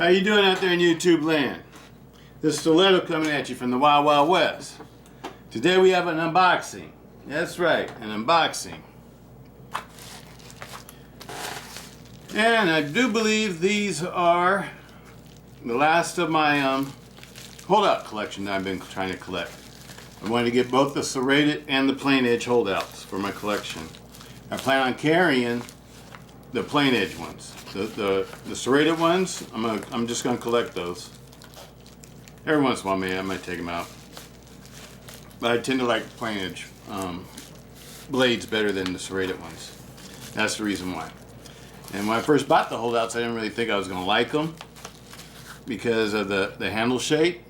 How you doing out there in YouTube land? This is Stiletto coming at you from the Wild Wild West. Today we have an unboxing. That's right, an unboxing. And I do believe these are the last of my holdout collection that I've been trying to collect. I wanted to get both the serrated and the plain edge holdouts for my collection. I plan on carrying the plain edge ones. The serrated ones, I'm just gonna collect those. Every once in a while, maybe I might take them out. But I tend to like plain edge blades better than the serrated ones. That's the reason why. And when I first bought the holdouts, I didn't really think I was gonna like them because of the handle shape.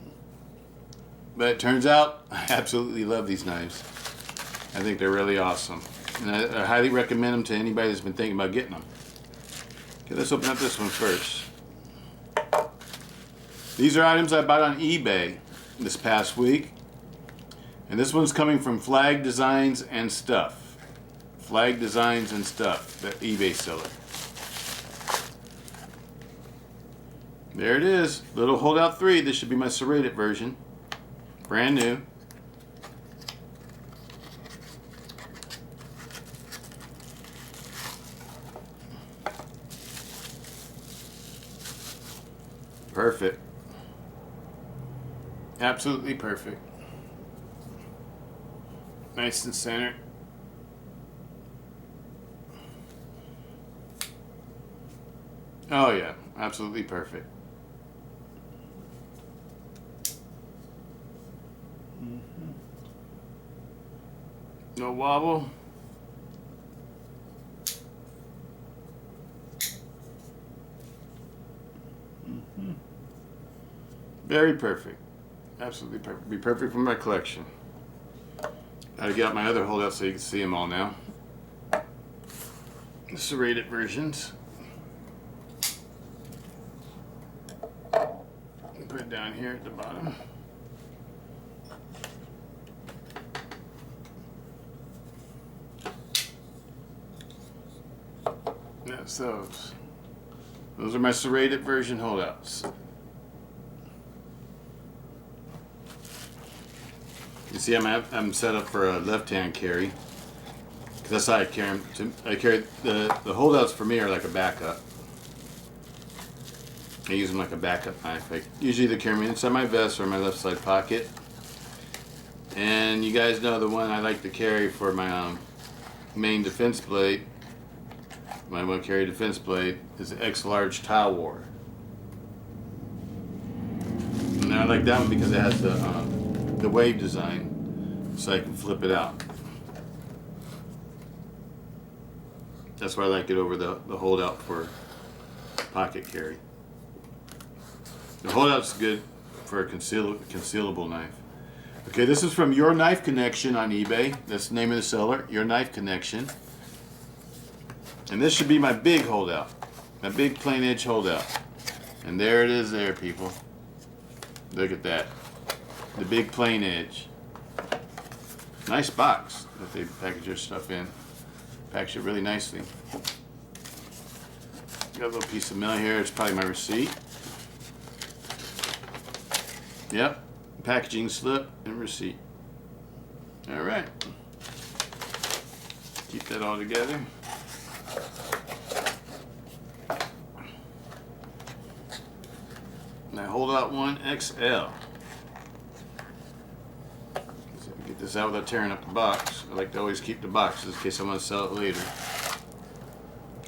But it turns out I absolutely love these knives. I think they're really awesome. And I highly recommend them to anybody that's been thinking about getting them. Okay, let's open up this one first. These are items I bought on eBay this past week. And this one's coming from Flag Designs and Stuff. Flag Designs and Stuff, the eBay seller. There it is, little holdout 3. This should be my serrated version. Brand new. Perfect. Absolutely perfect. Nice and centered. Oh yeah, absolutely perfect. No wobble. Very perfect. Absolutely perfect. Be perfect for my collection. Gotta get out my other holdouts so you can see them all now. The serrated versions. Put it down here at the bottom. That's those. Those are my serrated version holdouts. You see, I'm set up for a left-hand carry because that's how I carry them. I carry the holdouts for me are like a backup. I use them like a backup knife. I usually either carry them inside my vest or my left side pocket. And you guys know the one I like to carry for my main defense blade. When I want to carry a defense blade is the X large tile war. And I like that one because it has the wave design, so I can flip it out. That's why I like it over the holdout for pocket carry. The holdout's good for a concealable knife. Okay, this is from Your Knife Connection on eBay. That's the name of the seller, Your Knife Connection. And this should be my big holdout, my big plain edge holdout. And there it is there, people. Look at that. The big plain edge. Nice box that they package your stuff in. Package it really nicely. Got a little piece of mail here. It's probably my receipt. Yep. Packaging slip and receipt. Alright. Keep that all together. Now holdout 1XL. Get this out without tearing up the box. I like to always keep the boxes in case I want to sell it later.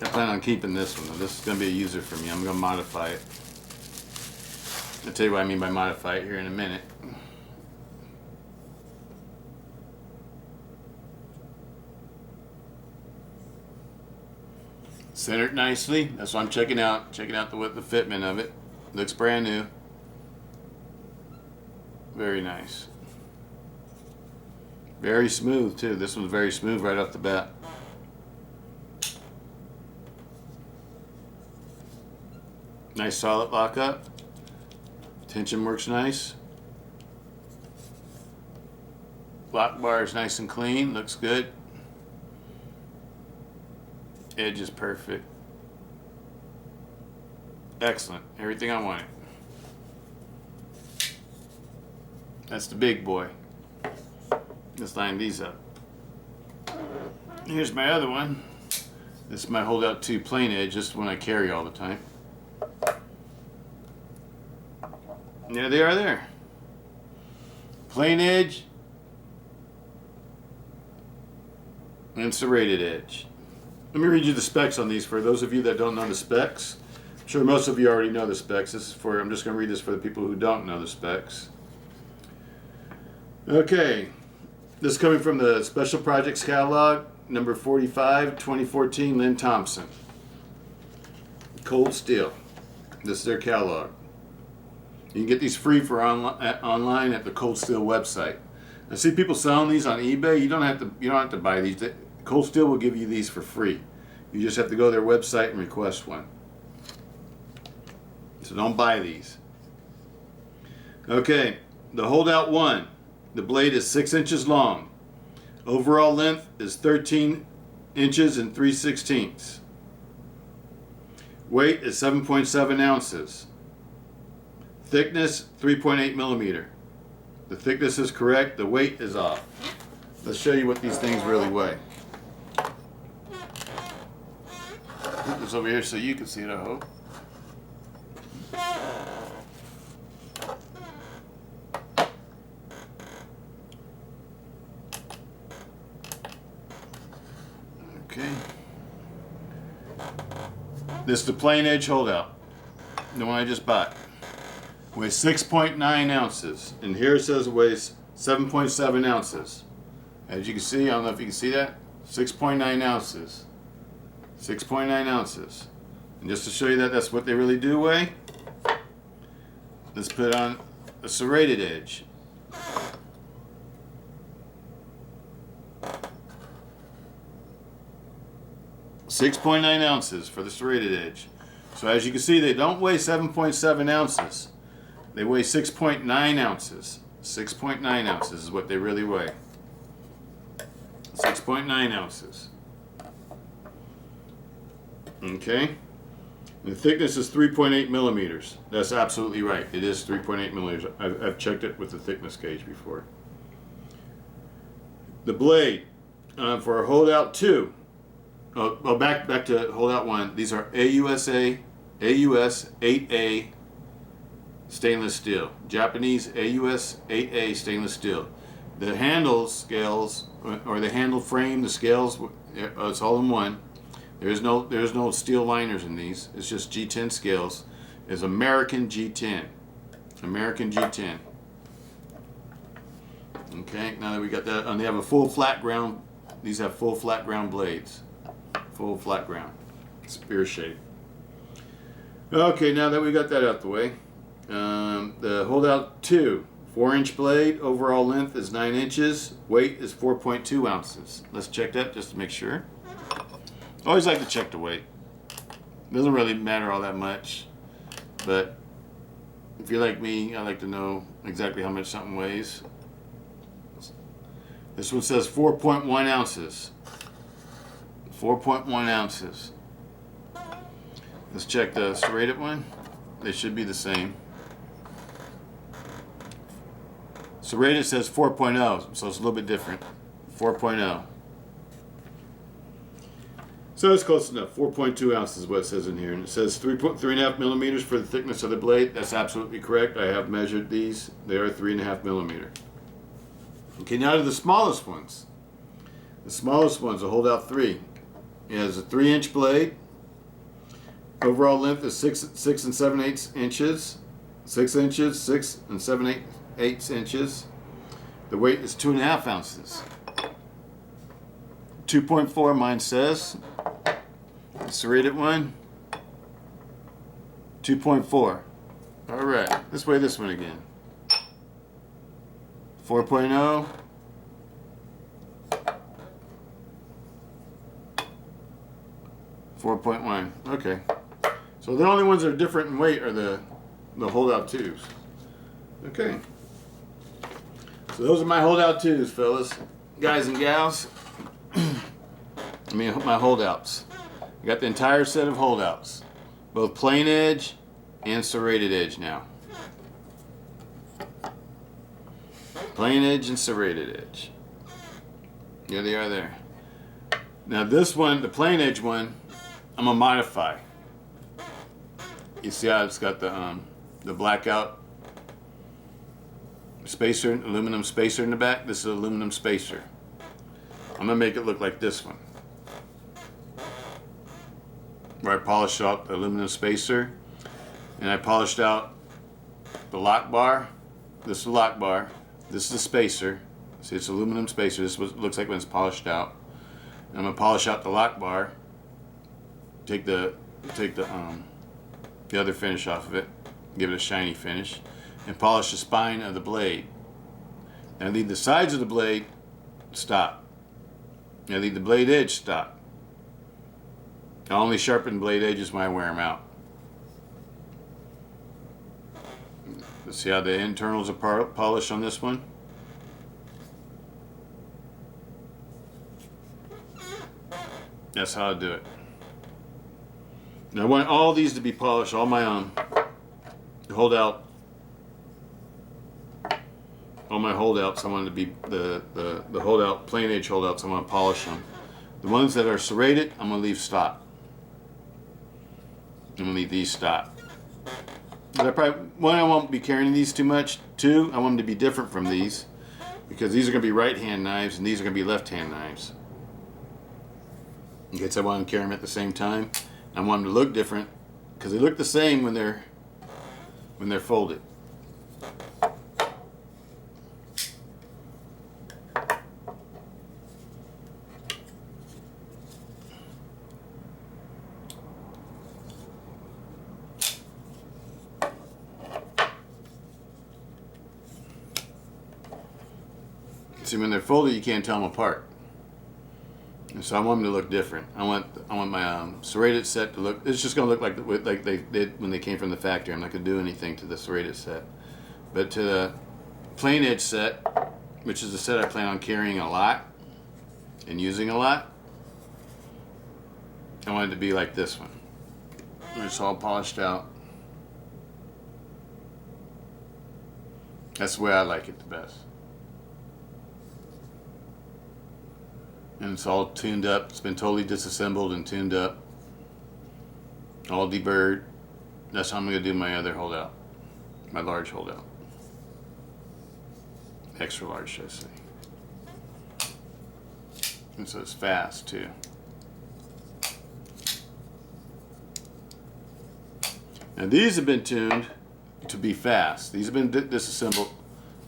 I plan on keeping this one though. This is going to be a user for me. I'm going to modify it. I'll tell you what I mean by modify it here in a minute. Centered nicely. That's what I'm checking out. Checking out the fitment of it. Looks brand new. Very nice. Very smooth too. This one's very smooth right off the bat. Nice solid lockup. Tension works nice. Lock bar is nice and clean. Looks good. Edge is perfect. Excellent. Everything I wanted. That's the big boy. Let's line these up. Here's my other one. This is my holdout 2 plain edge. This is one I carry all the time. And there they are there. Plain edge and serrated edge. Let me read you the specs on these for those of you that don't know the specs. I'm sure most of you already know the specs. This is for, I'm just going to read this for the people who don't know the specs. Okay, this is coming from the Special Projects Catalog, number 45, 2014, Lynn Thompson. Cold steel. This is their catalog. You can get these free for online at the Cold Steel website. I see people selling these on eBay. You don't have to buy these. Cold Steel will give you these for free. You just have to go to their website and request one. So don't buy these. Okay, the holdout 1. The blade is 6 inches long. Overall length is 13 inches and 3/16. Weight is 7.7 ounces. Thickness 3.8 millimeter. The thickness is correct, the weight is off. Let's show you what these things really weigh. Put this over here so you can see it, I hope. Okay. This is the plain edge holdout. The one I just bought. Weighs 6.9 ounces. And here it says it weighs 7.7 ounces. As you can see, I don't know if you can see that. 6.9 ounces. 6.9 ounces. And just to show you that that's what they really do weigh, let's put on a serrated edge. .9 ounces for the serrated edge. So as you can see, they don't weigh 7.7 ounces. They weigh 6.9 ounces. 6.9 ounces is what they really weigh. 6.9 ounces. Okay. The thickness is 3.8 millimeters. That's absolutely right. It is 3.8 millimeters. I've checked it with the thickness gauge before. The blade for a holdout 2. Oh, back to holdout 1. These are AUS 8A stainless steel. Japanese AUS 8A stainless steel. The handle scales, or the handle frame, the scales, it's all in one. There's no steel liners in these. It's just G10 scales. It's American G10. American G10. Okay, now that we got that, and they have a full flat ground. These have full flat ground blades. Full flat ground. Spear shape. Okay, now that we got that out the way, the holdout 2, 4-inch blade, overall length is 9 inches, weight is 4.2 ounces. Let's check that just to make sure. Always like to check the weight. Doesn't really matter all that much, but if you're like me, I like to know exactly how much something weighs. This one says 4.1 ounces. 4.1 ounces. Let's check the serrated one. They should be the same. Serrated says 4.0, so it's a little bit different. 4.0. So it's close enough. 4.2 ounces is what it says in here. And it says 3.5 millimeters for the thickness of the blade. That's absolutely correct. I have measured these. They are 3.5 millimeter. Okay, now to the smallest ones. The smallest one's a holdout 3. It has a 3-inch blade. Overall length is 6 and 7/8 inches. 6 inches, 6 and 7/8 inches. The weight is 2.5 ounces. 2.4 mine says. The serrated one. 2.4. All right, let's weigh this one again. 4.0. 4.1. Okay. So the only ones that are different in weight are the holdout 2s. Okay. So those are my holdout 2s, fellas, guys and gals. I mean, my holdouts. I got the entire set of holdouts, both plain edge and serrated edge now. Plain edge and serrated edge. There they are there. Now this one, the plain edge one, I'm gonna modify. You see how it's got the blackout spacer, aluminum spacer in the back? This is an aluminum spacer. I'm gonna make it look like this one, where I polished out the aluminum spacer, and I polished out the lock bar. This is the lock bar. This is the spacer. See, it's aluminum spacer. This is what it looks like when it's polished out. And I'm gonna polish out the lock bar. Take the other finish off of it. Give it a shiny finish, and polish the spine of the blade. And leave the sides of the blade stop. And leave the blade edge stop. I only sharpen blade edges when I wear them out. Let's see how the internals are polished on this one. That's how I do it. And I want all these to be polished, all my holdout. All my holdouts, I want to be the holdout, plain edge holdouts, I want to polish them. The ones that are serrated, I'm going to leave stock. I'm going to leave these stock. One, I won't be carrying these too much. Two, I want them to be different from these, because these are going to be right hand knives and these are going to be left hand knives. Okay, so I want to carry them at the same time. I want them to look different because they look the same when they're folded. See, when they're folded, you can't tell them apart. And so I want them to look different. I want my serrated set to look. It's just going to look like they did when they came from the factory. I'm not going to do anything to the serrated set, but to the plain edge set, which is the set I plan on carrying a lot and using a lot, I want it to be like this one. It's all polished out. That's the way I like it the best. And it's all tuned up. It's been totally disassembled and tuned up. All deburred. That's how I'm going to do my other holdout. My large holdout. Extra large, should I say. And so it's fast too. Now these have been tuned to be fast. These have been disassembled,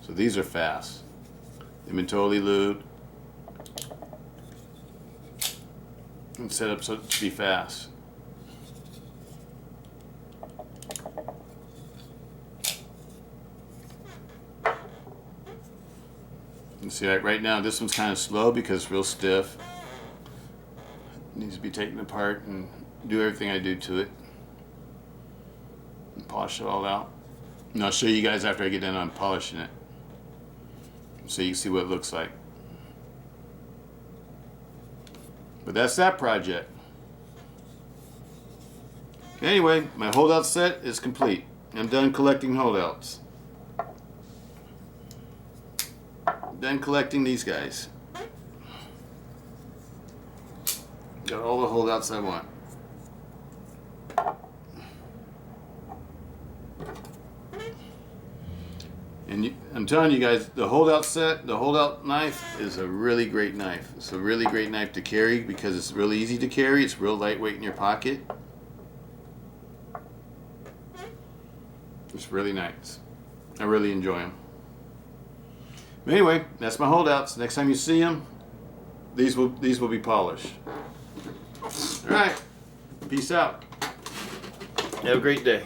so these are fast. They've been totally lubed and set up so to be fast. You see, right now this one's kind of slow because it's real stiff. It needs to be taken apart and do everything I do to it. And polish it all out. And I'll show you guys after I get done on polishing it, so you can see what it looks like. But that's that project. Anyway, my holdout set is complete. I'm done collecting holdouts. Done collecting these guys. Got all the holdouts I want. And I'm telling you guys, the holdout set, the holdout knife is a really great knife. It's a really great knife to carry because it's really easy to carry. It's real lightweight in your pocket. It's really nice. I really enjoy them. But anyway, that's my holdouts. Next time you see them, these will be polished. All right. Peace out. Have a great day.